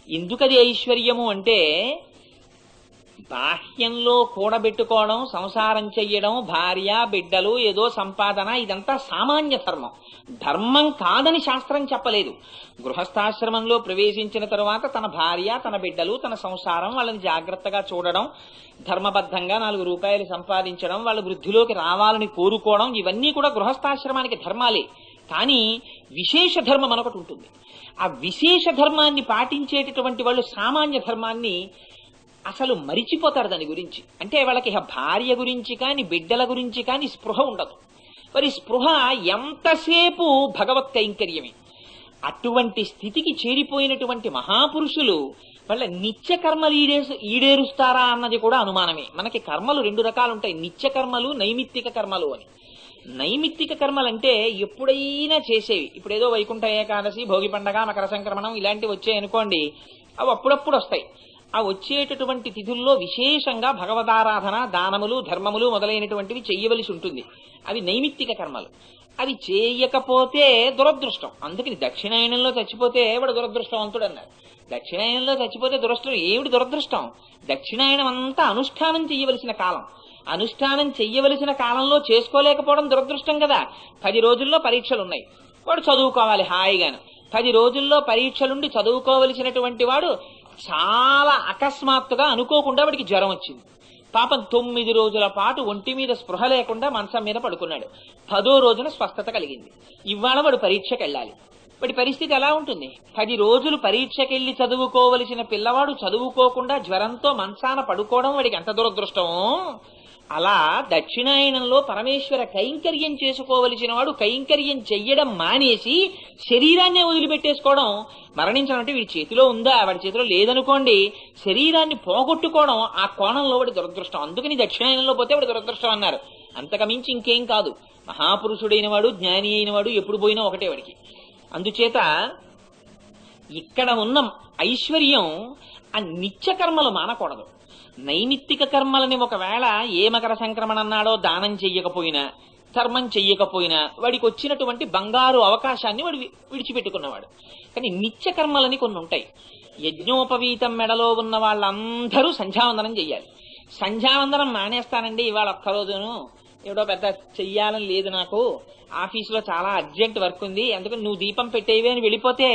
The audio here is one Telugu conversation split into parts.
ఎందుకది ఐశ్వర్యము అంటే బాహ్యంలో కూడబెట్టుకోవడం, సంసారం చెయ్యడం, భార్య బిడ్డలు, ఏదో సంపాదన, ఇదంతా సామాన్య ధర్మం. ధర్మం కాదని శాస్త్రం చెప్పలేదు. గృహస్థాశ్రమంలో ప్రవేశించిన తరువాత తన భార్య, తన బిడ్డలు, తన సంసారం, వాళ్ళని జాగ్రత్తగా చూడడం, ధర్మబద్ధంగా 4 రూపాయలు సంపాదించడం, వాళ్ళ వృద్ధిలోకి రావాలని కోరుకోవడం, ఇవన్నీ కూడా గృహస్థాశ్రమానికి ధర్మాలే. కానీ విశేష ధర్మం ఒకటి ఉంటుంది. ఆ విశేష ధర్మాన్ని పాటించేటటువంటి వాళ్ళు సామాన్య ధర్మాన్ని అసలు మరిచిపోతారు. దాని గురించి అంటే వాళ్ళకి భార్య గురించి కానీ బిడ్డల గురించి కానీ స్పృహ ఉండదు. మరి స్పృహ ఎంతసేపు భగవత్ కైంకర్యమే. అటువంటి స్థితికి చేరిపోయినటువంటి మహాపురుషులు వాళ్ళ నిత్య కర్మలు ఈడేరుస్తారా అన్నది కూడా అనుమానమే. మనకి కర్మలు 2 రకాలు ఉంటాయి, నిత్య కర్మలు, నైమిత్తిక కర్మలు అని. నైమిత్తిక కర్మలు అంటే ఎప్పుడైనా చేసేవి. ఇప్పుడు ఏదో వైకుంఠ ఏకాదశి, భోగి పండగ, మకర సంక్రమణం ఇలాంటివి వచ్చాయనుకోండి, అవి అప్పుడప్పుడు వస్తాయి. ఆ వచ్చేటటువంటి తిథుల్లో విశేషంగా భగవదారాధన, దానములు, ధర్మములు మొదలైనటువంటివి చెయ్యవలసి ఉంటుంది. అవి నైమిత్తిక కర్మలు. అవి చేయకపోతే దురదృష్టం. అందుకని దక్షిణాయనంలో చచ్చిపోతే వాడు దురదృష్టవంతుడు అన్నారు. దక్షిణాయనంలో చచ్చిపోతే దురదృష్టం ఏమిటి? దురదృష్టం. దక్షిణాయనం అంతా అనుష్ఠానం చెయ్యవలసిన కాలం. అనుష్ఠానం చెయ్యవలసిన కాలంలో చేసుకోలేకపోవడం దురదృష్టం కదా. 10 రోజుల్లో పరీక్షలు ఉన్నాయి, వాడు చదువుకోవాలి హాయిగాను. 10 రోజుల్లో పరీక్షలుండి చదువుకోవలసినటువంటి వాడు చాలా అకస్మాత్తుగా అనుకోకుండా వాడికి జ్వరం వచ్చింది. పాపం 9 రోజుల పాటు ఒంటి మీద స్పృహ లేకుండా మంచం మీద పడుకున్నాడు. 10వ రోజున స్వస్థత కలిగింది. ఇవాళ వాడు పరీక్షకి వెళ్ళాలి. వాడి పరిస్థితి ఎలా ఉంటుంది? 10 రోజులు పరీక్షకెళ్లి చదువుకోవలసిన పిల్లవాడు చదువుకోకుండా జ్వరంతో మంచాన పడుకోవడం వాడికి ఎంత దురదృష్టం. అలా దక్షిణాయనంలో పరమేశ్వర కైంకర్యం చేసుకోవలసిన వాడు కైంకర్యం చెయ్యడం మానేసి శరీరాన్నే వదిలిపెట్టేసుకోవడం, మరణించడం అంటే వీడి చేతిలో ఉందా, వాడి చేతిలో లేదనుకోండి, శరీరాన్ని పోగొట్టుకోవడం, ఆ కోణంలో వాడి దురదృష్టం. అందుకని దక్షిణాయనంలో పోతే వాడి దురదృష్టం అన్నారు. అంతకమించి ఇంకేం కాదు. మహాపురుషుడైన వాడు, జ్ఞాని అయిన వాడు ఎప్పుడు పోయినా ఒకటే వాడికి. అందుచేత ఇక్కడ ఉన్న ఐశ్వర్యం ఆ నిత్య కర్మలు మానకూడదు. నైమిత్తిక కర్మలని ఒకవేళ ఏ మకర సంక్రమణ అన్నాడో దానం చెయ్యకపోయినా, ధర్మం చెయ్యకపోయినా వాడికి వచ్చినటువంటి బంగారు అవకాశాన్ని వాడు విడిచిపెట్టుకున్నవాడు. కానీ నిత్య కర్మలని కొన్ని ఉంటాయి. యజ్ఞోపవీతం మెడలో ఉన్న వాళ్ళందరూ సంధ్యావందనం చెయ్యాలి. సంధ్యావందనం మానేస్తానండి ఇవాళ ఒక్కరోజును, ఏడో పెద్ద చెయ్యాలని లేదు, నాకు ఆఫీసులో చాలా అర్జెంట్ వర్క్ ఉంది, అందుకని నువ్వు దీపం పెట్టేవే అని వెళ్ళిపోతే,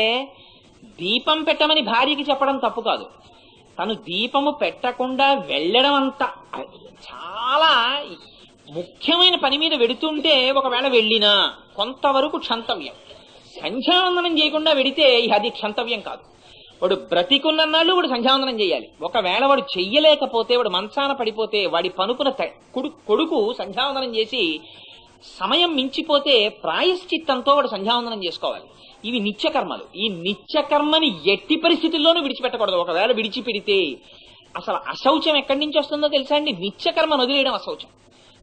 దీపం పెట్టమని భార్యకి చెప్పడం తప్పు కాదు. తను దీపము పెట్టకుండా వెళ్ళడం అంత చాలా ముఖ్యమైన పని మీద వెడుతుంటే ఒకవేళ వెళ్ళినా కొంతవరకు క్షంతవ్యం. సంధ్యావందనం చేయకుండా వెడితే అది క్షంతవ్యం కాదు. వాడు బ్రతికున్నన్నాళ్ళు వాడు సంధ్యావందనం చేయాలి. ఒకవేళ వాడు చెయ్యలేకపోతే, వాడు మంచాన పడిపోతే, వాడి పనుకున్న కొడుకు సంధ్యావందనం చేసి సమయం మించిపోతే ప్రాయశ్చిత్తంతో వాడు సంధ్యావందనం చేసుకోవాలి. ఇవి నిత్యకర్మలు. ఈ నిత్యకర్మని ఎట్టి పరిస్థితుల్లోనూ విడిచిపెట్టకూడదు. ఒకవేళ విడిచిపెడితే అసలు అశౌచం ఎక్కడి నుంచి వస్తుందో తెలుసా అండి? నిత్యకర్మను వదిలేయడం అశౌచం.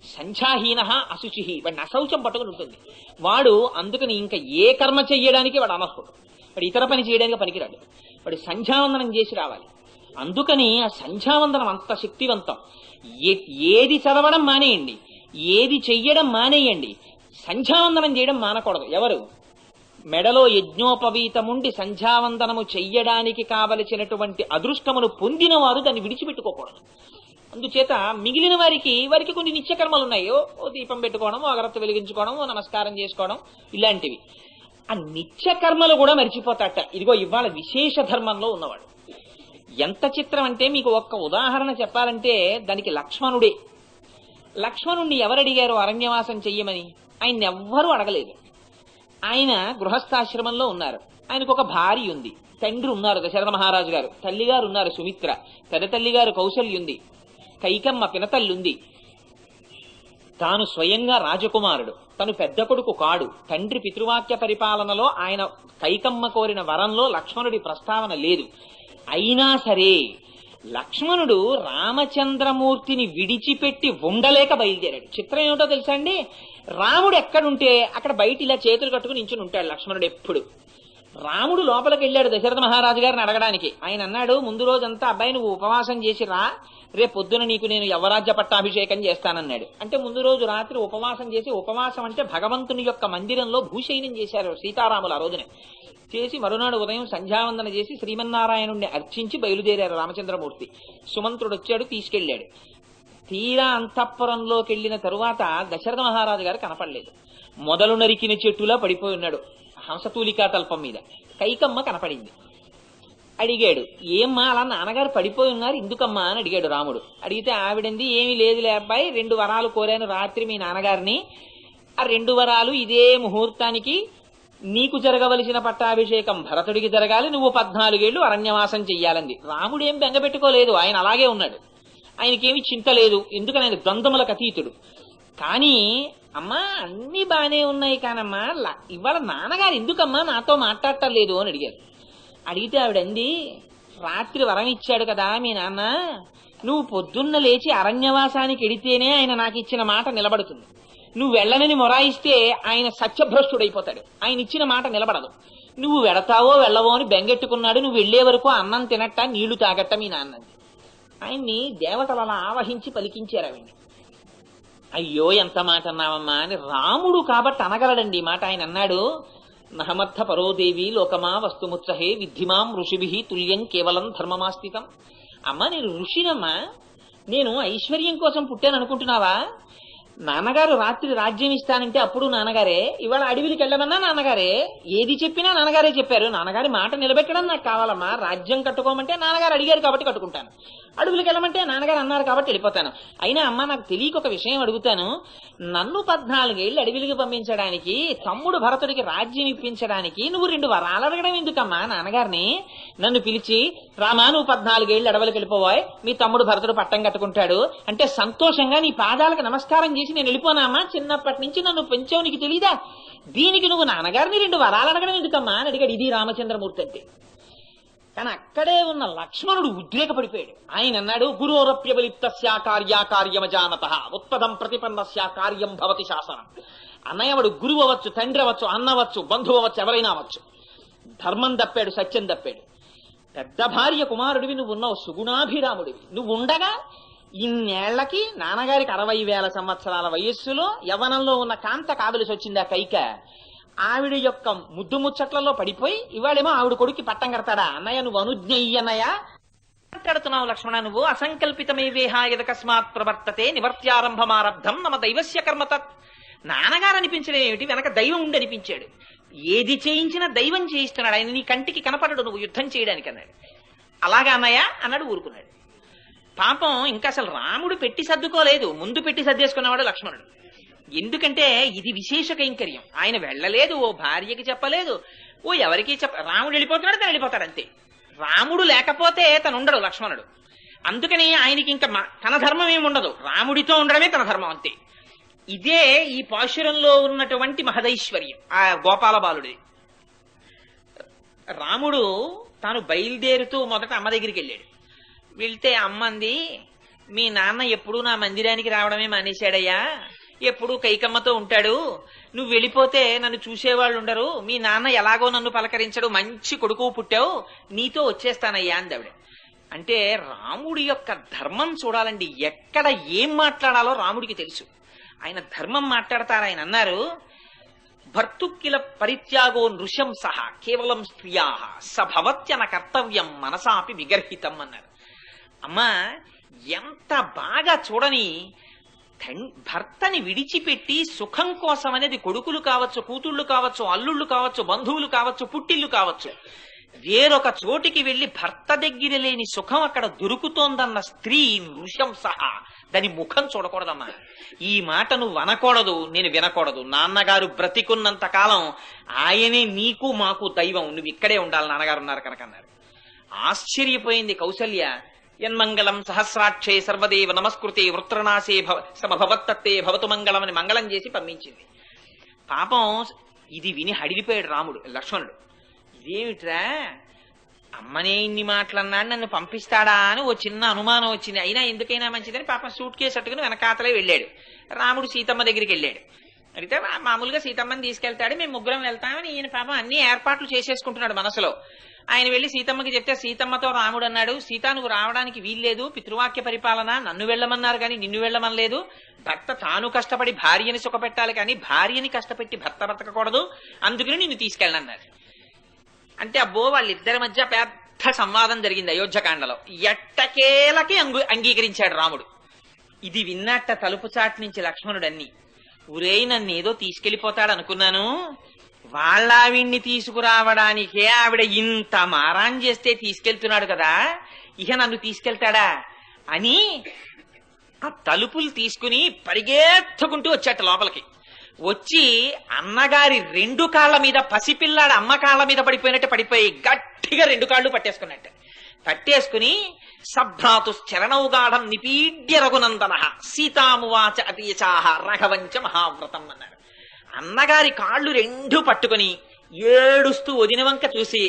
సంధ్యాహీన అశుచి, వాడిని అశౌచం పట్టుకుని ఉంటుంది వాడు. అందుకని ఇంకా ఏ కర్మ చెయ్యడానికి వాడు అనర్హుడు. వాడు ఇతర పని చేయడానికి పనికిరాడు. వాడు సంధ్యావందనం చేసి రావాలి. అందుకని ఆ సంధ్యావందనం అంత శక్తివంతం. ఏది చదవడం మానేయండి, ఏది చెయ్యడం మానేయండి, సంధ్యావందనం చేయడం మానకూడదు. ఎవరు మెడలో యజ్ఞోపవీతముండి సంధ్యావందనము చెయ్యడానికి కావలసినటువంటి అదృష్టమును పొందిన వారు దాన్ని విడిచిపెట్టుకోకూడదు. అందుచేత మిగిలిన వారికి కొన్ని నిత్యకర్మలు ఉన్నాయి. ఓ దీపం పెట్టుకోవడం, అగరత్తు వెలిగించుకోవడం, ఓ నమస్కారం చేసుకోవడం, ఇలాంటివి. ఆ నిత్యకర్మలు కూడా మరిచిపోతాట. ఇదిగో ఇవాళ విశేష ధర్మంలో ఉన్నవాడు. ఎంత చిత్రం అంటే, మీకు ఒక్క ఉదాహరణ చెప్పాలంటే దానికి లక్ష్మణుడే. లక్ష్మణుణ్ణి ఎవరు అడిగారు అరణ్యవాసం చెయ్యమని? ఆయన్ని ఎవ్వరూ అడగలేదు. ఆయన గృహస్థాశ్రమంలో ఉన్నారు. ఆయనకు ఒక భార్య ఉంది, తండ్రి ఉన్నారు దశరథ మహారాజు గారు, తల్లిగారు ఉన్నారు సుమిత్ర, పెద్ద తల్లిగారు కౌసల్య ఉంది, కైకమ్మ పినతల్లుంది. తాను స్వయంగా రాజకుమారుడు, తను పెద్ద కొడుకు కాడు. తండ్రి పితృవాక్య పరిపాలనలో ఆయన కైకమ్మ కోరిన వరంలో లక్ష్మణుడి ప్రస్తావన లేదు. అయినా సరే లక్ష్మణుడు రామచంద్రమూర్తిని విడిచిపెట్టి ఉండలేక బయలుదేరాడు. చిత్రం ఏమిటో తెలుసా అండి? రాముడు ఎక్కడుంటే అక్కడ బయట ఇలా చేతులు కట్టుకుని నించుని ఉంటాడు లక్ష్మణుడు ఎప్పుడు. రాముడు లోపలికి వెళ్ళాడు దశరథ మహారాజు గారిని అడగడానికి. ఆయన అన్నాడు, ముందు రోజంతా అబ్బాయి నువ్వు ఉపవాసం చేసి రా, రేపు పొద్దున నీకు నేను యవరాజ్య పట్టాభిషేకం చేస్తానన్నాడు. అంటే ముందు రోజు రాత్రి ఉపవాసం చేసి, ఉపవాసం అంటే భగవంతుని యొక్క మందిరంలో భూశయనం చేశారు సీతారాములు ఆ రోజున. చేసి మరునాడు ఉదయం సంధ్యావందన చేసి శ్రీమన్నారాయణుణ్ణి అర్చించి బయలుదేరారు రామచంద్రమూర్తి. సుమంత్రుడు వచ్చాడు, తీసుకెళ్లాడు. తీరా అంతఃపురంలోకి వెళ్లిన తరువాత దశరథ మహారాజు గారు కనపడలేదు. మొదలు నరికిన చెట్టులా పడిపోయి ఉన్నాడు హంసతూలికా తల్పం మీద. కైకమ్మ కనపడింది. అడిగాడు, ఏమ్మా అలా నాన్నగారు పడిపోయి ఉన్నారు ఎందుకమ్మా అని అడిగాడు రాముడు. అడిగితే ఆవిడంది, ఏమీ లేదులే అబ్బాయి, 2 వరాలు కోరాను రాత్రి మీ నాన్నగారిని. ఆ 2 వరాలు ఇదే ముహూర్తానికి నీకు జరగవలసిన పట్టాభిషేకం భరతుడికి జరగాలి, నువ్వు 14 ఏళ్లు అరణ్యవాసం చెయ్యాలంది. రాముడేం బెంగపెట్టుకోలేదు, ఆయన అలాగే ఉన్నాడు, ఆయనకేమి చింత లేదు, ఎందుకని ఆయన ద్వంద్వములకు అతీతుడు. కానీ అమ్మా అన్ని బానే ఉన్నాయి కానమ్మా ఇవాళ నాన్నగారు ఎందుకమ్మా నాతో మాట్లాడటం లేదు అని అడిగారు. అడిగితే ఆవిడంది, రాత్రి వరం ఇచ్చాడు కదా మీ నాన్న, నువ్వు పొద్దున్న లేచి అరణ్యవాసానికి ఎడితేనే ఆయన నాకు ఇచ్చిన మాట నిలబడుతుంది. నువ్వు వెళ్ళనని మొరాయిస్తే ఆయన సత్యభ్రష్టుడైపోతాడు, ఆయన ఇచ్చిన మాట నిలబడదు. నువ్వు వెడతావో వెళ్ళవో అని బెంగెట్టుకున్నాడు, నువ్వు వెళ్లే వరకు అన్నం తినట్ట నీళ్లు తాగట్ట మీ నాన్నది. ఆయన్ని దేవతలు అలా ఆవహించి పలికించారు ఆవిడ్ని. అయ్యో ఎంత మాట అన్నావమ్మా అని. రాముడు కాబట్టి అనగలడండి మాట. ఆయన అన్నాడు, నహమర్థ పరోదేవి లోకమా వస్తుముత్సహే విద్ధిమాం ఋషిభి తుల్యం కేవలం ధర్మమాస్థితం. అమ్మ నేను ఋషినమ్మా, నేను ఐశ్వర్యం కోసం పుట్టాను అనుకుంటున్నావా? నాన్నగారు రాత్రి రాజ్యం ఇస్తానంటే అప్పుడు నాన్నగారే, ఇవాళ అడవికి వెళ్ళమన్నా నాన్నగారే, ఏది చెప్పినా నాన్నగారే చెప్పారు. నాన్నగారి మాట నిలబెట్టడం నాకు కావాలమ్మా. రాజ్యం కట్టుకోమంటే నాన్నగారు అడిగారు కాబట్టి కట్టుకుంటాను, అడవులకు వెళ్ళమంటే నాన్నగారు అన్నారు కాబట్టి వెళ్ళిపోతాను. అయినా అమ్మ నాకు తెలియక ఒక విషయం అడుగుతాను, నన్ను 14 ఏళ్ళు అడవిలకు పంపించడానికి, తమ్ముడు భరతుడికి రాజ్యం ఇప్పించడానికి నువ్వు 2 వరాలు అడగడం ఎందుకమ్మా నాన్నగారిని? నన్ను పిలిచి, రామా నువ్వు 14 ఏళ్ళు అడవులకు వెళ్ళిపోవాయి, మీ తమ్ముడు భరతుడు పట్టం కట్టుకుంటాడు అంటే సంతోషంగా నీ పాదాలకు నమస్కారం చేసి నేను వెళ్ళిపోనామా? చిన్నప్పటి నుంచి నన్ను పెంచావు, నీకు తెలీదా? దీనికి నువ్వు నాన్నగారిని 2 వరాలు అడగడం ఎందుకమ్మా అని అడిగాడు. ఇది రామచంద్రమూర్తి అంటే. కానీ అక్కడే ఉన్న లక్ష్మణుడు ఉద్రేకపడిపోయాడు. ఆయన అన్నాడు, గురోరప్యబలిప్తస్యా కార్యాకార్యమజానత ఉత్పదం ప్రతిపన్నస్యా కార్యం భవతి శాసనం. అన్నయ్యవాడు గురువు అవ్వచ్చు, తండ్రి అవ్వచ్చు, అన్నవచ్చు, బంధువు అవ్వచ్చు, ఎవరైనా అవ్వచ్చు. ధర్మం తప్పాడు, సత్యం తప్పాడు. పెద్ద భార్య కుమారుడివి నువ్వు ఉన్నావు, సుగుణాభిరాముడివి. నువ్వు ఉండగా ఇన్నేళ్లకి నాన్నగారికి 60,000 సంవత్సరాల వయస్సులో యవ్వనంలో ఉన్న కాంత కావలసి వచ్చింది ఆ కైక. ఆవిడ యొక్క ముద్దు ముచ్చట్లలో పడిపోయి ఇవాళేమో ఆవిడ కొడుక్కి పట్టం కడతాడా? అన్నయ్య నువ్వు అనుజ్ఞయ్యన్నయ్య మాట్లాడుతున్నావు లక్ష్మణ, నువ్వు అసంకల్పితమే వేహాయదకస్మాత్ ప్రవర్తతే నివర్త్యారంభమారబ్ధం నమ దైవస్య కర్మతత్. నాన్నగారు అనిపించడం ఏమిటి, వెనక దైవం ఉండి అనిపించాడు. ఏది చేయించినా దైవం చేయిస్తున్నాడు, ఆయన నీ కంటికి కనపడడు నువ్వు యుద్ధం చేయడానికి అన్నాడు. అలాగా అన్నయ్య అన్నాడు, ఊరుకున్నాడు. పాపం ఇంకా అసలు రాముడు పెట్టి సర్దుకోలేదు, ముందు పెట్టి సర్దేసుకున్నవాడు లక్ష్మణుడు. ఎందుకంటే ఇది విశేష కైంకర్యం. ఆయన వెళ్ళలేదు, ఓ భార్యకి చెప్పలేదు, ఓ ఎవరికి రాముడు వెళ్ళిపోతున్నాడు, తను వెళ్ళిపోతాడు అంతే. రాముడు లేకపోతే తను ఉండడు లక్ష్మణుడు. అందుకని ఆయనకి ఇంకా తన ధర్మం ఏమి ఉండదు, రాముడితో ఉండడమే తన ధర్మం అంతే. ఇదే ఈ పాశురంలో ఉన్నటువంటి మహదైశ్వర్యం ఆ గోపాల బాలుడి. రాముడు తాను బయలుదేరుతూ మొదట అమ్మ దగ్గరికి వెళ్ళాడు. వెళ్తే అమ్మంది, మీ నాన్న ఎప్పుడూ నా మందిరానికి రావడమే మానేశాడయ్యా, ఎప్పుడూ కైకమ్మతో ఉంటాడు, నువ్వు వెళ్ళిపోతే నన్ను చూసేవాళ్ళు ఉండరు, మీ నాన్న ఎలాగో నన్ను పలకరించడు, మంచి కొడుకు పుట్టావు, నీతో వచ్చేస్తానయ్యా అంది ఆవిడ. అంటే రాముడి యొక్క ధర్మం చూడాలండి, ఎక్కడ ఏం మాట్లాడాలో రాముడికి తెలుసు. ఆయన ధర్మం మాట్లాడతారు. ఆయన అన్నారు, భర్తుకిల పరిత్యాగో నృశం సహా కేవలం స్త్రియా సభవత్యన కర్తవ్యం మనసాపి విగర్హితం అన్నారు. అమ్మా ఎంత బాగా చూడని, భర్తని విడిచిపెట్టి సుఖం కోసం అనేది కొడుకులు కావచ్చు, కూతుళ్ళు కావచ్చు, అల్లుళ్ళు కావచ్చు, బంధువులు కావచ్చు, పుట్టిల్లు కావచ్చు, వేరొక చోటికి వెళ్లి భర్త దగ్గర లేని సుఖం అక్కడ దొరుకుతోందన్న స్త్రీ నృశం సహా దాని ముఖం చూడకూడదమ్మా. ఈ మాట నువ్వు అనకూడదు, నేను వినకూడదు. నాన్నగారు బ్రతికున్నంత కాలం ఆయనే నీకు మాకు దైవం, నువ్వు ఇక్కడే ఉండాలి, నాన్నగారు ఉన్నారు కనుక అన్నారు. ఆశ్చర్యపోయింది కౌసల్య. యన్మంగళం సహస్రాక్షే సర్వదేవ నమస్కృతే వృత్రనాశే సమభవత్తత్తే భవతు మంగళం అని మంగళం చేసి పంపించింది. పాపం ఇది విని హడిలిపోయాడు రాముడు. లక్ష్మణుడు, ఇదేమిట్రా అమ్మనే ఇన్ని మాటలన్నాడు, నన్ను పంపిస్తాడా అని ఓ చిన్న అనుమానం వచ్చింది. అయినా ఎందుకైనా మంచిదని పాపం సూట్ కేసు అట్టుకుని వెనకాతలే వెళ్ళాడు. రాముడు సీతమ్మ దగ్గరికి వెళ్ళాడు. అయితే మామూలుగా సీతమ్మని తీసుకెళ్తాడు, మేము ముగ్గురం వెళ్తామని ఈయన పాపం అన్ని ఏర్పాట్లు చేసేసుకుంటున్నాడు మనసులో. ఆయన వెళ్లి సీతమ్మకి చెప్తే సీతమ్మతో రాముడు అన్నాడు, సీత నువ్వు రావడానికి వీల్లేదు, పితృవాక్య పరిపాలన, నన్ను వెళ్ళమన్నారు కానీ నిన్ను వెళ్ళమనలేదు. భర్త తాను కష్టపడి భార్యని సుఖపెట్టాలి కానీ భార్యని కష్టపెట్టి భర్త బ్రతకకూడదు, అందుకని నిన్ను తీసుకెళ్ళనన్నారు. అంటే అబ్బో వాళ్ళిద్దరి మధ్య పెద్ద సంవాదం జరిగింది అయోధ్యకాండలో. ఎట్టకేలకి అంగీకరించాడు రాముడు. ఇది విన్నట్ట తలుపు చాటు నుంచి లక్ష్మణుడన్ని, ఊరేయి నన్ను ఏదో తీసుకెళ్లిపోతాడు అనుకున్నాను, వాళ్ళావిడ్ని తీసుకురావడానికే ఆవిడ ఇంత మారాన్ చేస్తే తీసుకెళ్తున్నాడు కదా, ఇక నన్ను తీసుకెళ్తాడా అని ఆ తలుపులు తీసుకుని పరిగెత్తుకుంటూ వచ్చాట లోపలికి. వచ్చి అన్నగారి 2 కాళ్ల మీద, పసిపిల్లాడు అమ్మ కాళ్ల మీద పడిపోయినట్టు పడిపోయి గట్టిగా 2 కాళ్ళు పట్టేసుకున్నట్టు పట్టేసుకుని సభ్రాతుశ్చరణౌగాఢం నిపీడ్య రఘునందన సీతామువాచ అతీచాహ రఘవంచ మహావ్రతం అన్నాడు. అన్నగారి కాళ్ళు 2 పట్టుకుని ఏడుస్తూ వదిన వంక చూసి,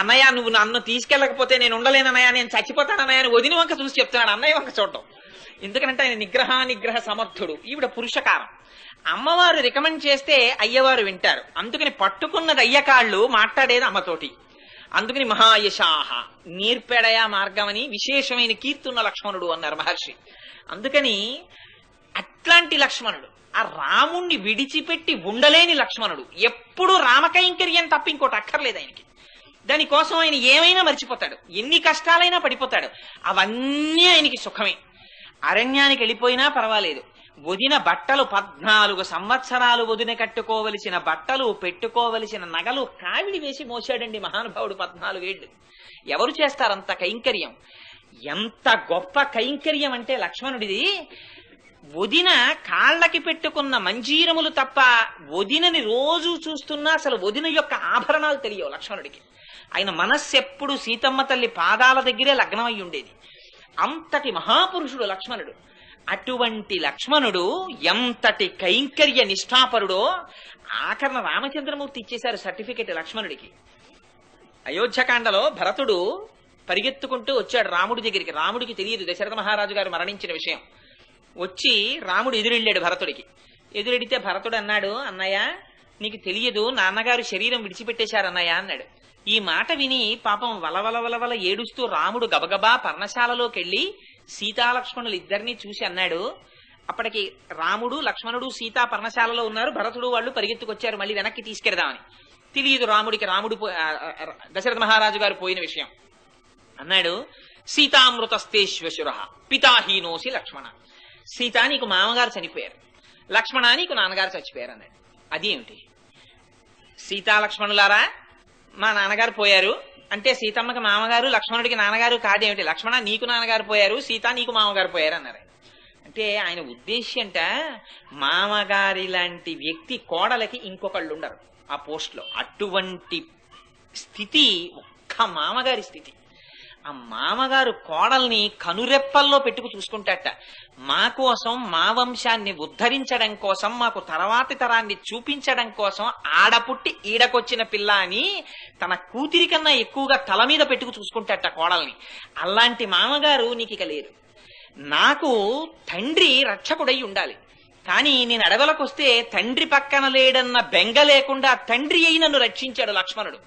అన్నయ్య నువ్వు నన్ను తీసుకెళ్ళకపోతే నేను ఉండలేనన్నయ్య, నేను చచ్చిపోతానన్నయ్య అని వదిన వంక చూసి చెప్తున్నాడు. అన్నయ్య వంక చూడటం ఎందుకంటే ఆయన నిగ్రహ సమర్థుడు, ఈవిడ పురుషకారం. అమ్మవారు రికమెండ్ చేస్తే అయ్యవారు వింటారు. అందుకని పట్టుకున్నది అయ్యకాళ్ళు, మాట్లాడేది అమ్మతోటి. అందుకని మహాయశాహ నేర్పెడయా మార్గం అని విశేషమైన కీర్తున్న లక్ష్మణుడు అన్నారు మహర్షి. అందుకని అట్లాంటి లక్ష్మణుడు, ఆ రాముణ్ణి విడిచిపెట్టి ఉండలేని లక్ష్మణుడు, ఎప్పుడు రామకైంకర్యం తప్ప ఇంకోటి అక్కర్లేదు ఆయనకి. దానికోసం ఆయన ఏమైనా మర్చిపోతాడు, ఎన్ని కష్టాలైనా పడిపోతాడు, అవన్నీ ఆయనకి సుఖమే. అరణ్యానికి వెళ్ళిపోయినా పర్వాలేదు, వదిన బట్టలు 14 సంవత్సరాలు వదిన కట్టుకోవలసిన బట్టలు, పెట్టుకోవలసిన నగలు కావిడి వేసి మోసాడండి మహానుభావుడు 14 ఏళ్ళు. ఎవరు చేస్తారంత కైంకర్యం? ఎంత గొప్ప కైంకర్యం అంటే లక్ష్మణుడిది. వదిన కాళ్ళకి పెట్టుకున్న మంజీరములు తప్ప వదినని రోజు చూస్తున్నా అసలు వదిన యొక్క ఆభరణాలు తెలియవు లక్ష్మణుడికి. ఆయన మనస్సు ఎప్పుడు సీతమ్మ తల్లి పాదాల దగ్గరే లగ్నమై ఉండేది. అంతటి మహాపురుషుడు లక్ష్మణుడు. అటువంటి లక్ష్మణుడు ఎంతటి కైంకర్య నిష్ఠాపరుడో ఆఖరణ రామచంద్రమూర్తి ఇచ్చేశారు సర్టిఫికెట్ లక్ష్మణుడికి. అయోధ్యకాండలో భరతుడు పరిగెత్తుకుంటూ వచ్చాడు రాముడి దగ్గరికి. రాముడికి తెలియదు దశరథ మహారాజు గారు మరణించిన విషయం. వచ్చి రాముడు ఎదురెళ్ళాడు భరతుడికి. ఎదురెడితే భరతుడు అన్నాడు, అన్నయ్య నీకు తెలియదు, నాన్నగారు శరీరం విడిచిపెట్టేశారు అన్నయ్య అన్నాడు. ఈ మాట విని పాపం వలవల ఏడుస్తూ రాముడు గబగబా పర్ణశాలలోకి వెళ్లి సీతాలక్ష్మణులు ఇద్దరినీ చూసి అన్నాడు. అప్పటికి రాముడు లక్ష్మణుడు సీతా పర్ణశాలలో ఉన్నారు. భరతుడు వాళ్ళు పరిగెత్తుకొచ్చారు మళ్ళీ వెనక్కి తీసుకెడదామని. తెలియదు రాముడికి దశరథ మహారాజు గారు పోయిన విషయం. అన్నాడు, సీతామృతస్తేశ్వశుర పితాహీనోసి లక్ష్మణ. సీత నీకు మామగారు చనిపోయారు, లక్ష్మణ నీకు నాన్నగారు చచ్చిపోయారు అన్నాడు. అదేమిటి? సీతాలక్ష్మణులారా మా నాన్నగారు పోయారు అంటే సీతమ్మకి మామగారు, లక్ష్మణుడికి నాన్నగారు కాదేమిటి? లక్ష్మణ నీకు నాన్నగారు పోయారు, సీత నీకు మామగారు పోయారు అన్నారు. అంటే ఆయన ఉద్దేశ్యంట మామగారి లాంటి వ్యక్తి కోడలకి ఇంకొకళ్ళు ఉండరు ఆ పోస్ట్ లో. అటువంటి స్థితి ఒక్క మామగారి స్థితి. ఆ మామగారు కోడల్ని కనురెప్పల్లో పెట్టుకు చూసుకుంటాట. మా కోసం, మా వంశాన్ని ఉద్ధరించడం కోసం, మాకు తర్వాతి తరాన్ని చూపించడం కోసం ఆడపుట్టి ఈడకొచ్చిన పిల్ల అని తన కూతురి కన్నా ఎక్కువగా తల మీద పెట్టుకు చూసుకుంటాట కోడల్ని. అలాంటి మామగారు నీకు ఇక లేరు. నాకు తండ్రి రక్షకుడై ఉండాలి, కానీ నేను అడవులకు వస్తే తండ్రి పక్కన లేడన్న బెంగ లేకుండా తండ్రి అయి నన్ను రక్షించాడు లక్ష్మణుడు.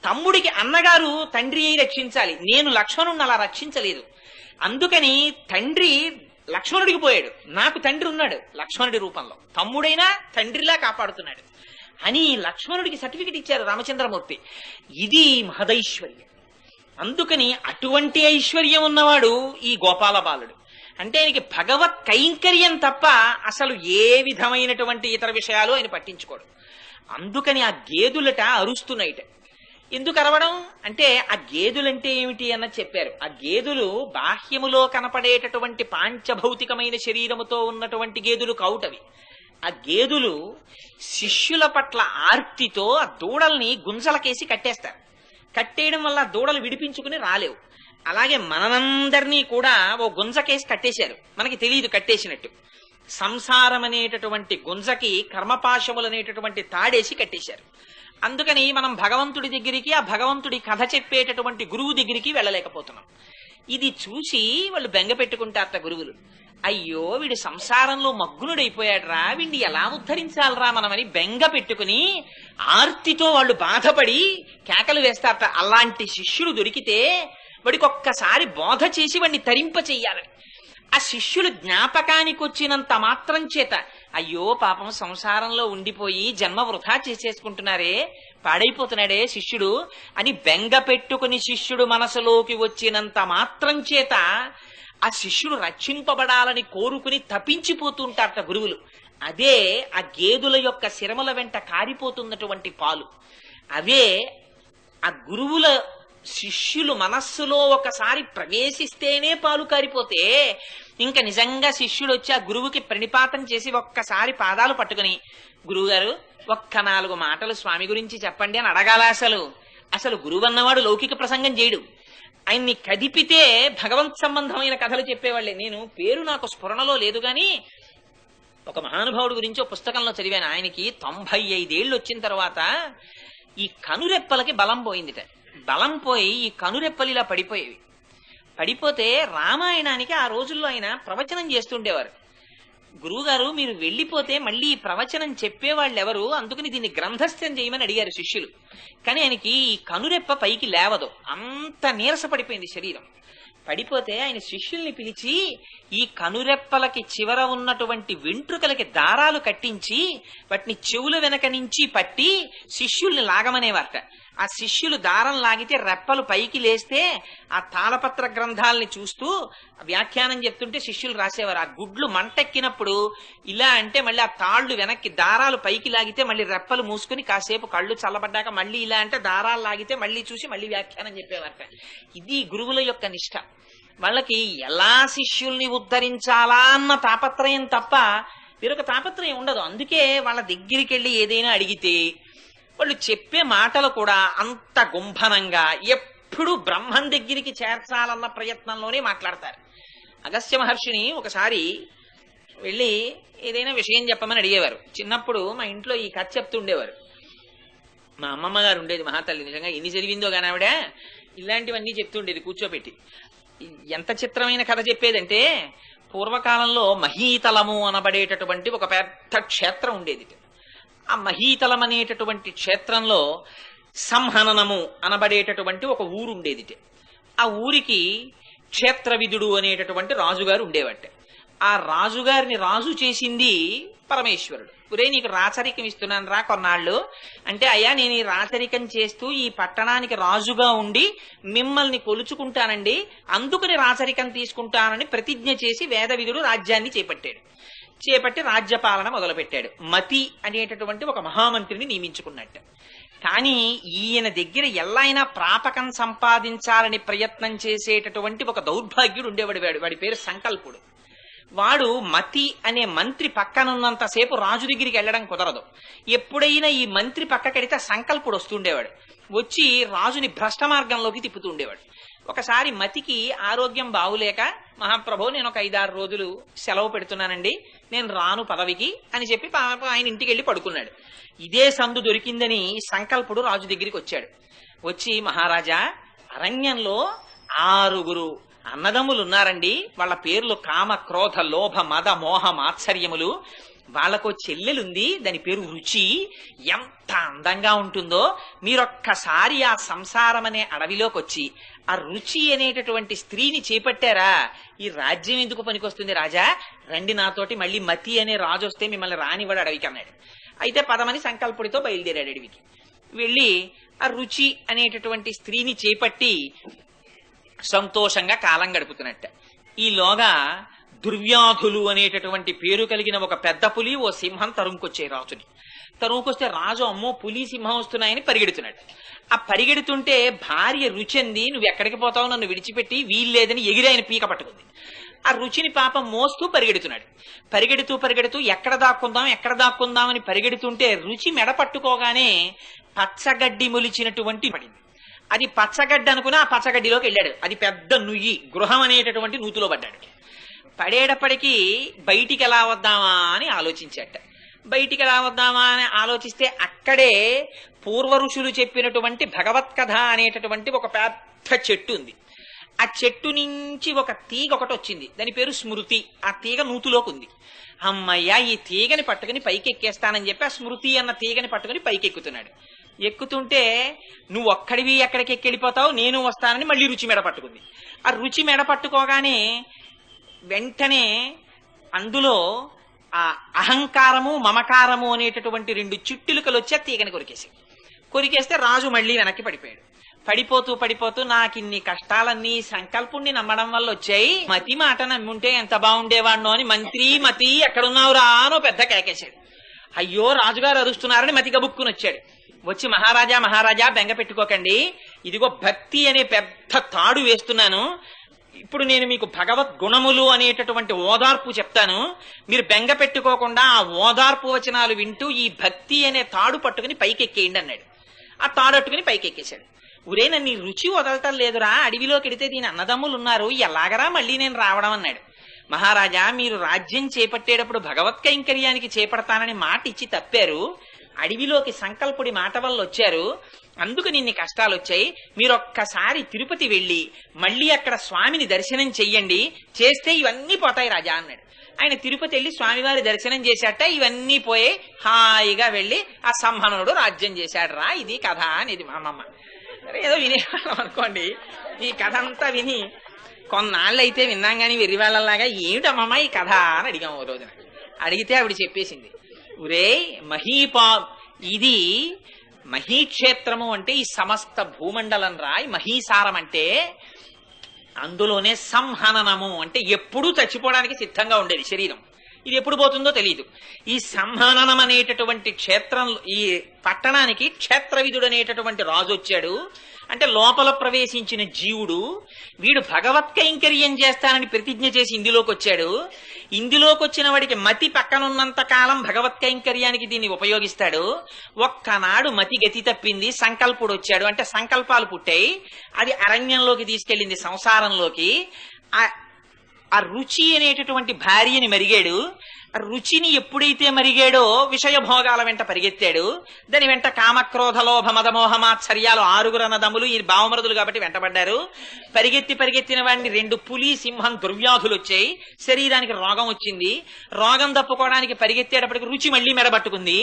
తమ్ముడికి అన్నగారు తండ్రి అయి రక్షించాలి, నేను లక్ష్మణుడిని అలా రక్షించలేదు. అందుకని తండ్రి లక్ష్మణుడికి పోయాడు, నాకు తండ్రి ఉన్నాడు లక్ష్మణుడి రూపంలో, తమ్ముడైనా తండ్రిలా కాపాడుతున్నాడు అని లక్ష్మణుడికి సర్టిఫికెట్ ఇచ్చారు రామచంద్రమూర్తి. ఇది మహదైశ్వర్యం. అందుకని అటువంటి ఐశ్వర్యం ఉన్నవాడు ఈ గోపాల బాలుడు. అంటే ఆయనకి భగవత్ కైంకర్యం తప్ప అసలు ఏ విధమైనటువంటి ఇతర విషయాలు ఆయన పట్టించుకోడు. అందుకని ఆ గేదులట అరుస్తున్నాయిట. ఎందుకు అరవడం అంటే ఆ గేదులంటే ఏమిటి అన్నది చెప్పారు. ఆ గేదులు బాహ్యములో కనపడేటటువంటి పాంచభౌతికమైన శరీరముతో ఉన్నటువంటి గేదులు కావుటవి. ఆ గేదులు శిష్యుల పట్ల ఆర్తితో ఆ దూడల్ని గుంజలకేసి కట్టేస్తారు. కట్టేయడం వల్ల దూడలు విడిపించుకుని రాలేవు. అలాగే మనందరినీ కూడా ఓ గుంజకేసి కట్టేశారు, మనకి తెలియదు కట్టేసినట్టు. సంసారం అనేటటువంటి గుంజకి కర్మపాశములు అనేటటువంటి తాడేసి కట్టేశారు. అందుకని మనం భగవంతుడి దగ్గరికి, ఆ భగవంతుడి కథ చెప్పేటటువంటి గురువు దగ్గరికి వెళ్ళలేకపోతున్నాం. ఇది చూసి వాళ్ళు బెంగ పెట్టుకుంటారట గురువులు. అయ్యో వీడు సంసారంలో మగ్గునుడైపోయాడురా, వీడిని ఎలా ఉద్ధరించాలరా మనమని బెంగ పెట్టుకుని ఆర్తితో వాళ్ళు బాధపడి కేకలు వేస్తారట. అలాంటి శిష్యుడు దొరికితే వాడికి ఒక్కసారి బోధ చేసి వాడిని తరింప చెయ్యాలని. ఆ శిష్యులు జ్ఞాపకానికి వచ్చినంత మాత్రం చేత అయ్యో పాపం సంసారంలో ఉండిపోయి జన్మ వృధా చేసేసుకుంటున్నారే, పాడైపోతున్నాడే శిష్యుడు అని బెంగ పెట్టుకుని శిష్యుడు మనసులోకి వచ్చినంత మాత్రం చేత ఆ శిష్యుడు రక్షింపబడాలని కోరుకుని తప్పించిపోతుంటారట గురువులు. అదే ఆ గేదుల యొక్క శిరముల వెంట కారిపోతున్నటువంటి పాలు. అవే ఆ గురువుల శిష్యులు మనస్సులో ఒకసారి ప్రవేశిస్తేనే పాలు కారిపోతే ఇంకా నిజంగా శిష్యుడు వచ్చి ఆ గురువుకి ప్రణిపాతం చేసి ఒక్కసారి పాదాలు పట్టుకుని, గురువుగారు ఒక్క 4 మాటలు స్వామి గురించి చెప్పండి అని అడగాల. అసలు గురువు అన్నవాడు లౌకిక ప్రసంగం చేయడు. ఆయన్ని కదిపితే భగవంత్ సంబంధమైన కథలు చెప్పేవాళ్లే. నేను పేరు నాకు స్ఫురణలో లేదు గాని ఒక మహానుభావుడు గురించి ఒక పుస్తకంలో చదివాను. ఆయనకి 95 ఏళ్ళు వచ్చిన తర్వాత ఈ కనురెప్పలకి బలం పోయిందిట. బలం పోయి ఈ కనురెప్పలు ఇలా పడిపోయేవి. పడిపోతే రామాయణానికి ఆ రోజుల్లో ఆయన ప్రవచనం చేస్తుండేవారు. గురువుగారు మీరు వెళ్ళిపోతే మళ్ళీ ఈ ప్రవచనం చెప్పేవాళ్ళు ఎవరు, అందుకని దీన్ని గ్రంథస్థం చేయమని అడిగారు శిష్యులు. కానీ ఆయనకి ఈ కనురెప్ప పైకి లేవదు, అంత నీరస పడిపోయింది శరీరం. పడిపోతే ఆయన శిష్యుల్ని పిలిచి ఈ కనురెప్పలకి చివర ఉన్నటువంటి వెంట్రుకలకి దారాలు కట్టించి వాటిని చెవుల వెనక నుంచి పట్టి శిష్యుల్ని లాగమనేవారట. ఆ శిష్యులు దారం లాగితే రెప్పలు పైకి లేస్తే ఆ తాళపత్ర గ్రంథాలని చూస్తూ వ్యాఖ్యానం చెప్తుంటే శిష్యులు రాసేవారు. ఆ గుడ్లు మంటెక్కినప్పుడు ఇలా అంటే మళ్ళీ ఆ తాళ్లు వెనక్కి దారాలు పైకి లాగితే మళ్ళీ రెప్పలు మూసుకుని కాసేపు కళ్ళు చల్లబడ్డాక మళ్ళీ ఇలా అంటే దారాలు లాగితే మళ్ళీ చూసి మళ్ళీ వ్యాఖ్యానం చెప్పేవారట. ఇది గురువుల యొక్క నిష్ఠ. వాళ్ళకి ఎలా శిష్యుల్ని ఉద్ధరించాలా అన్న తాపత్రయం తప్ప వేరొక తాపత్రయం ఉండదు. అందుకే వాళ్ళ దగ్గరికి వెళ్ళి ఏదైనా అడిగితే వాళ్ళు చెప్పే మాటలు కూడా అంత గుంభనంగా ఎప్పుడు బ్రహ్మం దగ్గరికి చేర్చాలన్న ప్రయత్నంలోనే మాట్లాడతారు. అగస్త్య మహర్షిని ఒకసారి వెళ్ళి ఏదైనా విషయం చెప్పమని అడిగేవారు. చిన్నప్పుడు మా ఇంట్లో ఈ కథ చెప్తుండేవారు. మా అమ్మమ్మ గారు ఉండేది మహాతల్లి, నిజంగా ఎన్ని చదివిందో కానీ ఆవిడ ఇలాంటివన్నీ చెప్తుండేది కూర్చోబెట్టి. ఎంత చిత్రమైన కథ చెప్పేదంటే, పూర్వకాలంలో మహీతలము అనబడేటటువంటి ఒక పెద్ద క్షేత్రం ఉండేది. ఆ మహీతలం అనేటటువంటి క్షేత్రంలో సంహననము అనబడేటటువంటి ఒక ఊరు ఉండేది. ఆ ఊరికి క్షేత్రవిదుడు అనేటటువంటి రాజుగారు ఉండేవాట. ఆ రాజుగారిని రాజు చేసింది పరమేశ్వరుడు. ఒరే నీకు రాచరికం ఇస్తున్నాను రా కొన్నాళ్ళు అంటే, అయ్యా నేను ఈ రాచరికం చేస్తూ ఈ పట్టణానికి రాజుగా ఉండి మిమ్మల్ని కొలుచుకుంటానండి, అందుకని రాచరికం తీసుకుంటానని ప్రతిజ్ఞ చేసి వేదవిదుడు రాజ్యాన్ని చేపట్టి రాజ్యపాలన మొదలుపెట్టాడు. మతి అనేటటువంటి ఒక మహామంత్రిని నియమించుకున్నట్టు. కానీ ఈయన దగ్గర ఎల్లైనా ప్రాపకం సంపాదించాలని ప్రయత్నం చేసేటటువంటి ఒక దౌర్భాగ్యుడు ఉండేవాడు. వాడి పేరు సంకల్పుడు. వాడు మతి అనే మంత్రి పక్కనున్నంతసేపు రాజు దగ్గరికి వెళ్ళడం కుదరదు. ఎప్పుడైనా ఈ మంత్రి పక్కకెడితే సంకల్పుడు వస్తుండేవాడు. వచ్చి రాజుని భ్రష్ట మార్గంలోకి తిప్పుతూ ఉండేవాడు. ఒకసారి మతికి ఆరోగ్యం బాగులేక, మహాప్రభు నేను ఒక 5-6 రోజులు సెలవు పెడుతున్నానండి, నేను రాను పదవికి అని చెప్పి ఆయన ఇంటికి వెళ్ళి పడుకున్నాడు. ఇదే సందు దొరికిందని సంకల్పుడు రాజు దగ్గరికి వచ్చాడు. వచ్చి, మహారాజా అరణ్యంలో 6 అన్నదమ్ములు ఉన్నారండి, వాళ్ళ పేర్లు కామ క్రోధ లోభ మద మోహ మాత్సర్యములు. వాళ్ళకో చెల్లెలుంది, దాని పేరు రుచి. ఎంత అందంగా ఉంటుందో, మీరొక్కసారి ఆ సంసారం అనే అడవిలోకి వచ్చి ఆ రుచి అనేటటువంటి స్త్రీని చేపట్టారా, ఈ రాజ్యం ఎందుకు పనికొస్తుంది రాజా, రండి నాతోటి, మళ్ళీ మతి అనే రాజు వస్తే మిమ్మల్ని రానివాడు అడవికి అన్నాడు. అయితే పదమని సంకల్పుడితో బయలుదేరాడు అడవికి. వెళ్ళి ఆ రుచి అనేటటువంటి స్త్రీని చేపట్టి సంతోషంగా కాలం గడుపుతున్నట్ట. ఈలోగా దుర్వ్యాధులు అనేటటువంటి పేరు కలిగిన ఒక పెద్ద పులి ఓ సింహం తరుముకొచ్చే రాజుని. తరుముకొస్తే రాజు అమ్మో పులి సింహం వస్తున్నాయని పరిగెడుతున్నాడు. ఆ పరిగెడుతుంటే భార్య రుచింది, నువ్వు ఎక్కడికి పోతావు, నన్ను విడిచిపెట్టి, వీల్లేదని ఎగిరి ఆయన పీక పట్టుకుంది. ఆ రుచిని పాపం మోస్తూ పరిగెడుతున్నాడు. పరిగెడుతూ ఎక్కడ దాక్కుందాం అని పరిగెడుతుంటే రుచి మెడ పట్టుకోగానే పచ్చగడ్డి మొలిచినటువంటి పడింది. అది పచ్చగడ్డి అనుకుని ఆ పచ్చగడ్డిలోకి వెళ్ళాడు. అది పెద్ద నుయ్యి, గృహం అనేటటువంటి నూతిలో పడ్డాడు. పడేటప్పటికీ బయటికి ఎలా వద్దామా అని ఆలోచించాట. బయటికి ఎలా వద్దామా అని ఆలోచిస్తే అక్కడే పూర్వ ఋషులు చెప్పినటువంటి భగవత్కథ అనేటటువంటి ఒక పెద్ద చెట్టు ఉంది. ఆ చెట్టు నుంచి ఒక తీగ ఒకటి వచ్చింది, దాని పేరు స్మృతి. ఆ తీగ నూతులోకి ఉంది. అమ్మయ్య, ఈ తీగని పట్టుకుని పైకి ఎక్కేస్తానని చెప్పి ఆ స్మృతి అన్న తీగని పట్టుకుని పైకి ఎక్కుతున్నాడు. ఎక్కుతుంటే నువ్వు ఒక్కడివి ఎక్కడికి ఎక్కెళ్ళిపోతావు, నేను వస్తానని మళ్ళీ రుచి మెడ పట్టుకుంది. ఆ రుచి మెడ పట్టుకోగానే వెంటనే అందులో ఆ అహంకారము మమకారము అనేటటువంటి 2 చిట్టులుకలు వచ్చి ఆ తీగని కొరికేస్తే రాజు మళ్ళీ వెనక్కి పడిపోయాడు. పడిపోతూ పడిపోతూ నాకు ఇన్ని కష్టాలన్నీ సంకల్పుణ్ణి నమ్మడం వల్ల వచ్చాయి, మతి మాట నమ్ముంటే ఎంత బాగుండేవాడినో అని మంత్రి మతి ఎక్కడున్నావురా అనో పెద్ద కేకేశాడు. అయ్యో రాజుగారు అరుస్తున్నారని మతి గబుక్కుని వచ్చాడు. వచ్చి మహారాజా మహారాజా బెంగ పెట్టుకోకండి, ఇదిగో భక్తి అనే పెద్ద తాడు వేస్తున్నాను, ఇప్పుడు నేను మీకు భగవద్గుణములు అనేటటువంటి ఓదార్పు చెప్తాను, మీరు బెంగ పెట్టుకోకుండా ఆ ఓదార్పు వచనాలు వింటూ ఈ భక్తి అనే తాడు పట్టుకుని పైకెక్కేయండి అన్నాడు. ఆ తాడు పట్టుకుని పైకెక్కేశాడు. ఊరే నన్ను రుచి వదలటం లేదురా, అడవిలోకి ఎడితే దీని అన్నదమ్ములు ఉన్నారు, ఎలాగరా మళ్ళీ నేను రావడం అన్నాడు. మహారాజా మీరు రాజ్యం చేపట్టేటప్పుడు భగవత్ కైంకర్యానికి చేపడతానని మాట ఇచ్చి తప్పారు, అడవిలోకి సంకల్పుడి మాట వల్ల వచ్చారు, అందుకు నిన్ని కష్టాలు వచ్చాయి. మీరొక్కసారి తిరుపతి వెళ్ళి మళ్ళీ అక్కడ స్వామిని దర్శనం చెయ్యండి, చేస్తే ఇవన్నీ పోతాయి రాజా అన్నాడు. ఆయన తిరుపతి వెళ్ళి స్వామివారి దర్శనం చేశాట, ఇవన్నీ పోయి హాయిగా వెళ్ళి ఆ సంహనుడు రాజ్యం చేశాడు రా. ఇది కథ అనేది మా అమ్మమ్మ. ఏదో వినేవాళ్ళం అనుకోండి, ఈ కథ అంతా విని కొన్నాళ్ళు అయితే విన్నాం కానీ వెర్రివాళ్ళలాగా ఏమిటమ్మమ్మ ఈ కథ అని అడిగాం ఓ రోజున. అడిగితే ఆవిడ చెప్పేసింది, ఒరే ఇది మహీక్షేత్రము అంటే ఈ సమస్త భూమండలం రా, మహీసారం అంటే అందులోనే సంహననము అంటే ఎప్పుడూ చచ్చిపోవడానికి సిద్ధంగా ఉండేది శరీరం, ఇది ఎప్పుడు పోతుందో తెలియదు. ఈ సంహననం అనేటటువంటి క్షేత్రంలో ఈ పట్టణానికి క్షేత్రవిధుడు అనేటటువంటి రాజు వచ్చాడు. అంటే లోపల ప్రవేశించిన జీవుడు వీడు భగవత్ కైంకర్యం చేస్తానని ప్రతిజ్ఞ చేసి ఇందులోకి వచ్చాడు. ఇందులోకి వచ్చిన వాడికి మతి పక్కనున్నంత కాలం భగవత్ కైంకర్యానికి దీన్ని ఉపయోగిస్తాడు. ఒక్కనాడు మతి గతి తప్పింది, సంకల్పుడు వచ్చాడు, అంటే సంకల్పాలు పుట్టాయి, అది అరణ్యంలోకి తీసుకెళ్ళింది, సంసారంలోకి. ఆ రుచి అనేటటువంటి భార్యని మరిగాడు. రుచిని ఎప్పుడైతే మరిగాడో విషయభోగాల వెంట పరిగెత్తాడు. దాని వెంట కామక్రోధ లోభ మదమోహమాత్సర్యాలు 6 అన్నదమ్ములు, ఈ భావమరుదులు కాబట్టి వెంటబడ్డారు. పరిగెత్తిన వాడిని 2 పులి సింహం దుర్వ్యాధులు వచ్చాయి, శరీరానికి రోగం వచ్చింది. రోగం తప్పుకోవడానికి పరిగెత్తేటప్పటికి రుచి మళ్లీ మెడబట్టుకుంది.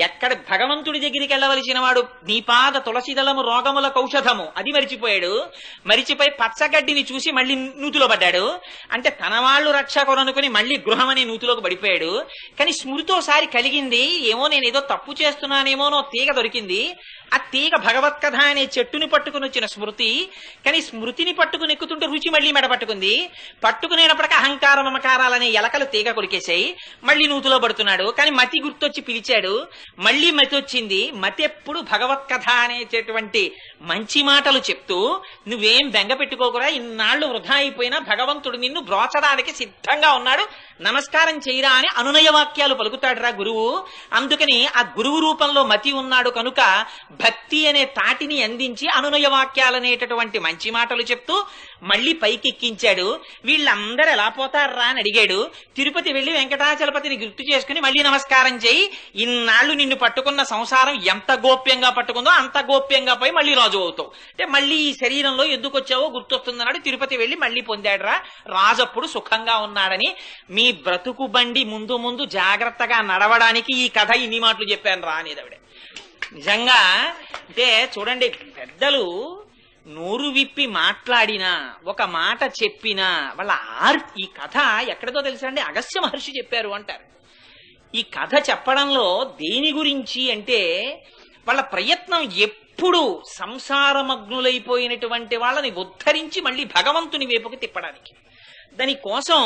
ఎక్కడ భగవంతుడి దగ్గరికి వెళ్ళవలసిన వాడు నీపాద తులసిదళము రోగముల కౌషధము అది మరిచిపోయాడు. మరిచిపోయి పచ్చగడ్డిని చూసి మళ్లీ నూతిలో పడ్డాడు. అంటే తన వాళ్ళు రక్షకురనుకుని మళ్లీ గృహం అనే నూతిలోకి పడిపోయాడు. కానీ స్మృతోసారి కలిగింది, ఏమో నేను ఏదో తప్పు చేస్తున్నానేమోనో తీగ దొరికింది. ఆ తీగ భగవత్కథ అనే చెట్టుని పట్టుకుని వచ్చిన స్మృతి. కానీ స్మృతిని పట్టుకుని ఎక్కుతుంటే రుచి మళ్లీ మెడపట్టుకుంది. పట్టుకునేటప్పటికి అహంకార మమకారాలనే ఎలకలు తీగ కొలికేశాయి. మళ్లీ నూతిలో పడుతున్నాడు. కానీ మతి గుర్తొచ్చి పిలిచాడు, మళ్లీ మతి వచ్చింది. మతి ఎప్పుడు భగవత్కథ అనేటటువంటి మంచి మాటలు చెప్తూ నువ్వేం బెంగ పెట్టుకోకురా, ఇన్నాళ్లు వృధా అయిపోయినా భగవంతుడు నిన్ను బ్రోచడానికి సిద్ధంగా ఉన్నాడు, నమస్కారం చేయరా అని అనునయ వాక్యాలు పలుకుతాడురా గురువు. అందుకని ఆ గురువు రూపంలో మతి ఉన్నాడు కనుక భక్తి అనే తాటిని అందించి అనునయ వాక్యాలనేటటువంటి మంచి మాటలు చెప్తూ మళ్లీ పైకెక్కించాడు. వీళ్ళందరూ ఎలా పోతారా అని అడిగాడు. తిరుపతి వెళ్లి వెంకటాచలపతిని గుర్తు చేసుకుని మళ్లీ నమస్కారం చేయి, ఇన్నాళ్లు నిన్ను పట్టుకున్న సంసారం ఎంత గోప్యంగా పట్టుకుందో అంత గోప్యంగా పోయి మళ్లీ రాజు అవుతావు, అంటే మళ్లీ ఈ శరీరంలో ఎందుకు వచ్చావో గుర్తొస్తుందన్నాడు. తిరుపతి వెళ్లి మళ్లీ పొందాడురా. రాజప్పుడు సుఖంగా ఉన్నాడని. మీ బ్రతుకు బండి ముందు ముందు జాగ్రత్తగా నడవడానికి ఈ కథ ఇన్ని మాటలు చెప్పాను రా అనేది ఆవిడ. నిజంగా అంటే చూడండి, పెద్దలు నోరు విప్పి మాట్లాడినా ఒక మాట చెప్పినా వాళ్ళ ఈ కథ ఎక్కడితో తెలుసా అండి, అగస్త్య మహర్షి చెప్పారు అంటారు. ఈ కథ చెప్పడంలో దేని గురించి అంటే వాళ్ళ ప్రయత్నం ఎప్పుడు సంసారమగ్నులైపోయినటువంటి వాళ్ళని ఉద్ధరించి మళ్ళీ భగవంతుని వైపుకి తిప్పడానికి. దానికోసం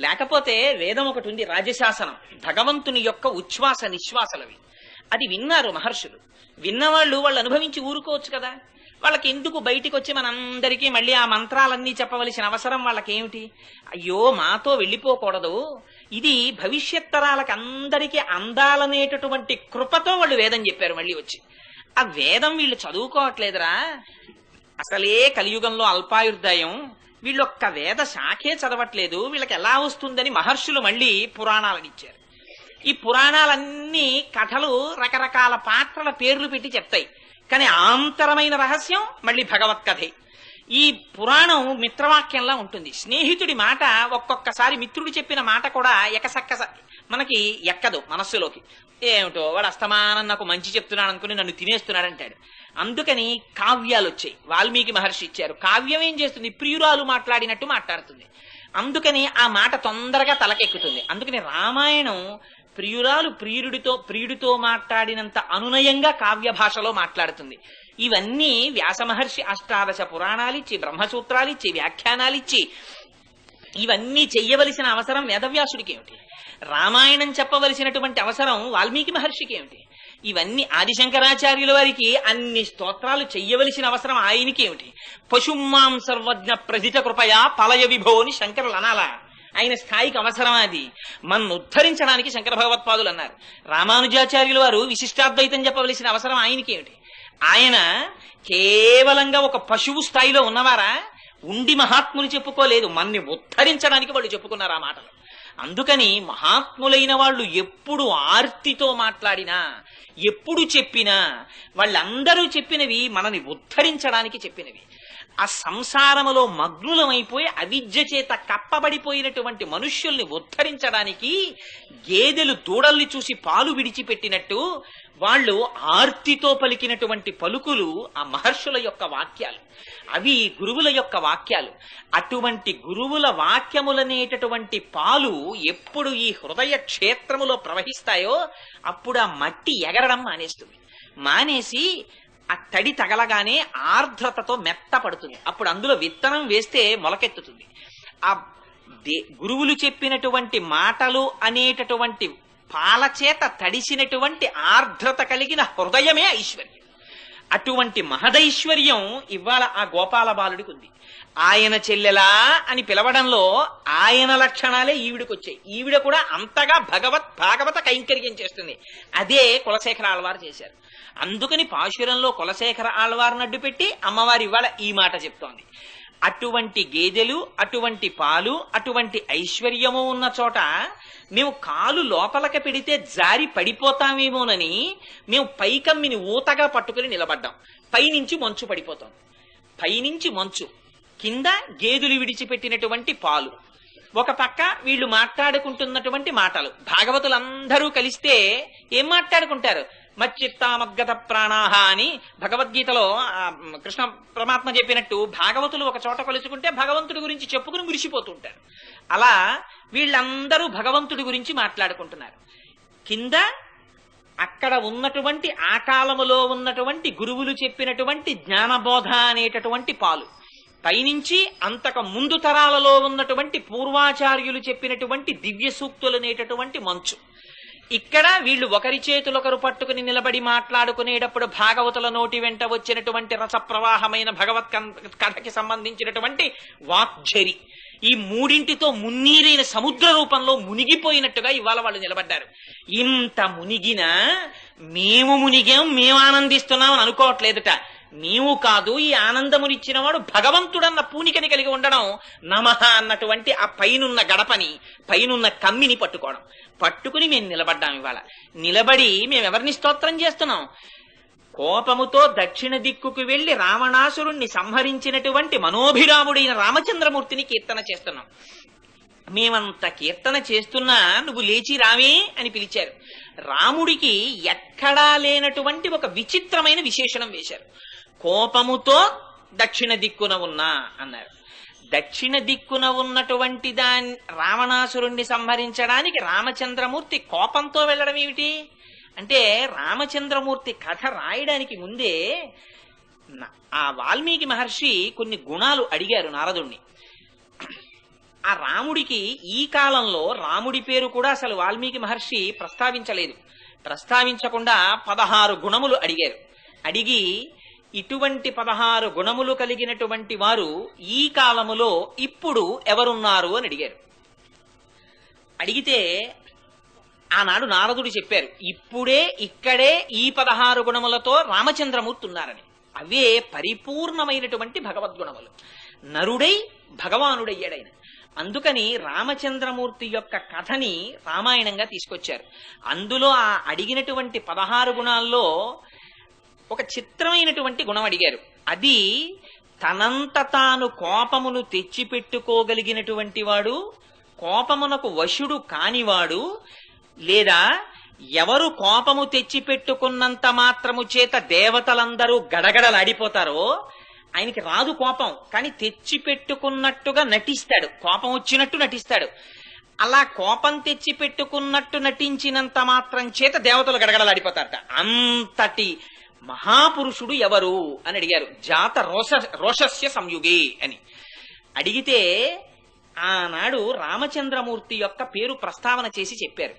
లేకపోతే వేదం ఒకటి ఉంది, రాజశాసనం, భగవంతుని యొక్క ఉచ్ఛ్వాస నిశ్వాసలవి. అది విన్నారు మహర్షులు. విన్నవాళ్ళు వాళ్ళు అనుభవించి ఊరుకోవచ్చు కదా. వాళ్ళకి ఎందుకు బయటికి వచ్చి మనందరికీ మళ్ళీ ఆ మంత్రాలన్నీ చెప్పవలసిన అవసరం వాళ్ళకేమిటి? అయ్యో మాతో వెళ్ళిపోకూడదు, ఇది భవిష్యత్ తరాలకు అందరికీ అందాలనేటటువంటి కృపతో వాళ్ళు వేదం చెప్పారు. మళ్ళీ వచ్చి ఆ వేదం వీళ్ళు చదువుకోవట్లేదురా, అసలే కలియుగంలో అల్పాయుర్దాయం, వీళ్ళొక్క వేద శాఖే చదవట్లేదు, వీళ్ళకి ఎలా వస్తుందని మహర్షులు మళ్ళీ పురాణాలను ఇచ్చారు. ఈ పురాణాలన్నీ కథలు రకరకాల పాత్రల పేర్లు పెట్టి చెప్తాయి, కానీ ఆంతరమైన రహస్యం మళ్ళీ భగవత్కథే. ఈ పురాణం మిత్రవాక్యంలా ఉంటుంది. స్నేహితుడి మాట ఒక్కొక్కసారి మిత్రుడు చెప్పిన మాట కూడా మనకి ఎక్కదు మనస్సులోకి. ఏమిటో వాడు అస్తమానం నాకు మంచి చెప్తున్నాడు అనుకుని నన్ను తినేస్తున్నాడంటాడు. అందుకని కావ్యాలు వచ్చాయి, వాల్మీకి మహర్షి ఇచ్చారు. కావ్యం ఏం చేస్తుంది, ప్రియురాలు మాట్లాడినట్టు మాట్లాడుతుంది. అందుకని ఆ మాట తొందరగా తలకెక్కుతుంది. అందుకని రామాయణం ప్రియురాలు ప్రియుడితో మాట్లాడినంత అనునయంగా కావ్య భాషలో మాట్లాడుతుంది. ఇవన్నీ వ్యాస మహర్షి అష్టాదశ పురాణాలిచ్చి, బ్రహ్మసూత్రాలిచ్చి, వ్యాఖ్యానాలిచ్చి ఇవన్నీ చెయ్యవలసిన అవసరం వేదవ్యాసుడికి ఏమిటి? రామాయణం చెప్పవలసినటువంటి అవసరం వాల్మీకి మహర్షికి ఏమిటి? ఇవన్నీ ఆదిశంకరాచార్యుల వారికి అన్ని స్తోత్రాలు చెయ్యవలసిన అవసరం ఆయనకి ఏమిటి? పశుమాం సర్వజ్ఞ ప్రజిత కృపయా పలయ విభో అని శంకరులు అనాలా? ఆయన స్థాయికి అవసరం అది. మన్ను ఉద్ధరించడానికి శంకర భగవత్పాదులు అన్నారు. రామానుజాచార్యుల వారు విశిష్టాద్వైతం చెప్పవలసిన అవసరం ఆయనకి ఏమిటి? ఆయన కేవలంగా ఒక పశువు స్థాయిలో ఉన్నవారా? ఉండి మహాత్ములు చెప్పుకోలేదు, మన్ని ఉద్ధరించడానికి వాళ్ళు చెప్పుకున్నారు ఆ మాటలు. అందుకని మహాత్ములైన వాళ్ళు ఎప్పుడు ఆర్తితో మాట్లాడినా, ఎప్పుడు చెప్పినా వాళ్ళందరూ చెప్పినవి మనని ఉద్ధరించడానికి చెప్పినవి. ఆ సంసారములో మగ్నులమైపోయి అవిద్య చేత కప్పబడిపోయినటువంటి మనుష్యుల్ని ఉద్ధరించడానికి గేదెలు దూడల్ని చూసి పాలు విడిచిపెట్టినట్టు వాళ్ళు ఆర్తితో పలికినటువంటి పలుకులు ఆ మహర్షుల యొక్క వాక్యాలు, అవి గురువుల యొక్క వాక్యాలు. అటువంటి గురువుల వాక్యములనేటటువంటి పాలు ఎప్పుడు ఈ హృదయ క్షేత్రములో ప్రవహిస్తాయో అప్పుడు ఆ మట్టి ఎగరడం మానేస్తుంది. మానేసి ఆ తడి తగలగానే ఆర్ద్రతతో మెత్తపడుతుంది. అప్పుడు అందులో విత్తనం వేస్తే మొలకెత్తుతుంది. ఆ గురువులు చెప్పినటువంటి మాటలు అనేటటువంటి పాలచేత తడిసినటువంటి ఆర్ద్రత కలిగిన హృదయమే ఐశ్వర్యం. అటువంటి మహదైశ్వర్యం ఇవాళ ఆ గోపాల బాలుడికి ఉంది. ఆయన చెల్లెలా అని పిలవడంలో ఆయన లక్షణాలే ఈవిడికి వచ్చాయి. ఈవిడ కూడా అంతగా భాగవత కైంకర్యం చేస్తుంది. అదే కులశేఖర ఆళ్వారు చేశారు. అందుకని పాశురంలో కులశేఖర ఆళ్వారు నడ్డు పెట్టి అమ్మవారి ఇవాళ ఈ మాట చెప్తోంది. అటువంటి గేదెలు, అటువంటి పాలు, అటువంటి ఐశ్వర్యము ఉన్న చోట మేము కాలు లోపలకి పెడితే జారి పడిపోతామేమోనని మేము పైకమ్మిని ఊతగా పట్టుకుని నిలబడ్డాం. పైనుంచి మంచు పడిపోతాం. పైనుంచి మంచు, కింద గేదెలు విడిచిపెట్టినటువంటి పాలు, ఒక పక్క వీళ్ళు మాట్లాడుకుంటున్నటువంటి మాటలు. భాగవతులందరూ కలిస్తే ఏం మాట్లాడుకుంటారు? మచ్చిత్తామద్గత ప్రాణాహ అని భగవద్గీతలో కృష్ణ పరమాత్మ చెప్పినట్టు భాగవతులు ఒక చోట కలుసుకుంటే భగవంతుడి గురించి చెప్పుకుని మురిసిపోతుంటారు. అలా వీళ్ళందరూ భగవంతుడి గురించి మాట్లాడుకుంటున్నారు. కింద అక్కడ ఉన్నటువంటి ఆ కాలములో ఉన్నటువంటి గురువులు చెప్పినటువంటి జ్ఞానబోధ అనేటటువంటి పాలు, పైనుంచి అంతకు ముందు తరాలలో ఉన్నటువంటి పూర్వాచార్యులు చెప్పినటువంటి దివ్య సూక్తులు అనేటటువంటి మంచు. ఇక్కడ వీళ్ళు ఒకరి చేతులొకరు పట్టుకుని నిలబడి మాట్లాడుకునేటప్పుడు భాగవతుల నోటి వెంట వచ్చినటువంటి రసప్రవాహమైన భగవత్ కథకి సంబంధించినటువంటి వాక్ఝరి, ఈ మూడింటితో మున్నీరైన సముద్ర రూపంలో మునిగిపోయినట్టుగా ఇవాళ వాళ్ళు నిలబడ్డారు. ఇంత మునిగినా మేము ఆనందిస్తున్నాం అని అనుకోవట్లేదుట. నీవు కాదు, ఈ ఆనందమునిచ్చిన వాడు భగవంతుడన్న పూనికని కలిగి ఉండడం, నమః అన్నటువంటి ఆ పైనున్న గడపని, పైనున్న కమ్మిని పట్టుకుని మేము నిలబడ్డాం. ఇవాళ నిలబడి మేమెవరిని స్తోత్రం చేస్తున్నాం? కోపముతో దక్షిణ దిక్కుకు వెళ్లి రావణాసురుణ్ణి సంహరించినటువంటి మనోభిరాముడైన రామచంద్రమూర్తిని కీర్తన చేస్తున్నాం. మేమంత కీర్తన చేస్తున్నా నువ్వు లేచి రావే అని పిలిచారు. రాముడికి ఎక్కడా లేనటువంటి ఒక విచిత్రమైన విశేషణం వేశారు. కోపముతో దక్షిణ దిక్కున ఉన్నా అన్నారు. దక్షిణ దిక్కున ఉన్నటువంటి రావణాసురుణ్ణి సంహరించడానికి రామచంద్రమూర్తి కోపంతో వెళ్ళడం ఏమిటి అంటే, రామచంద్రమూర్తి కథ రాయడానికి ముందే ఆ వాల్మీకి మహర్షి కొన్ని గుణాలు అడిగారు నారదుణ్ణి. ఆ రాముడికి ఈ కాలంలో రాముడి పేరు కూడా అసలు వాల్మీకి మహర్షి ప్రస్తావించలేదు. ప్రస్తావించకుండా 16 గుణములు అడిగారు. అడిగి ఇటువంటి 16 గుణములు కలిగినటువంటి వారు ఈ కాలములో ఇప్పుడు ఎవరున్నారు అని అడిగారు. అడిగితే ఆనాడు నారదుడు చెప్పారు, ఇప్పుడే ఇక్కడే ఈ 16 గుణములతో రామచంద్రమూర్తి ఉన్నారని. అవే పరిపూర్ణమైనటువంటి భగవద్గుణములు. నరుడై భగవానుడయ్యాడైన. అందుకని రామచంద్రమూర్తి యొక్క కథని రామాయణంగా తీసుకొచ్చారు. అందులో ఆ అడిగినటువంటి 16 గుణాల్లో ఒక చిత్రమైనటువంటి గుణం అడిగారు. అది తనంత తాను కోపమును తెచ్చిపెట్టుకోగలిగినటువంటి వాడు, కోపమునకు వశుడు కానివాడు, లేదా ఎవరు కోపము తెచ్చిపెట్టుకున్నంత మాత్రము చేత దేవతలందరూ గడగడలాడిపోతారో, ఆయనకి రాదు కోపం, కానీ తెచ్చిపెట్టుకున్నట్టుగా నటిస్తాడు, కోపం వచ్చినట్టు నటిస్తాడు. అలా కోపం తెచ్చి పెట్టుకున్నట్టు నటించినంత మాత్రం చేత దేవతలు గడగడలాడిపోతారట. అంతటి మహాపురుషుడు ఎవరు అని అడిగారు. జాత రోషస్య సంయుగే అని అడిగితే ఆనాడు రామచంద్రమూర్తి యొక్క పేరు ప్రస్తావన చేసి చెప్పారు.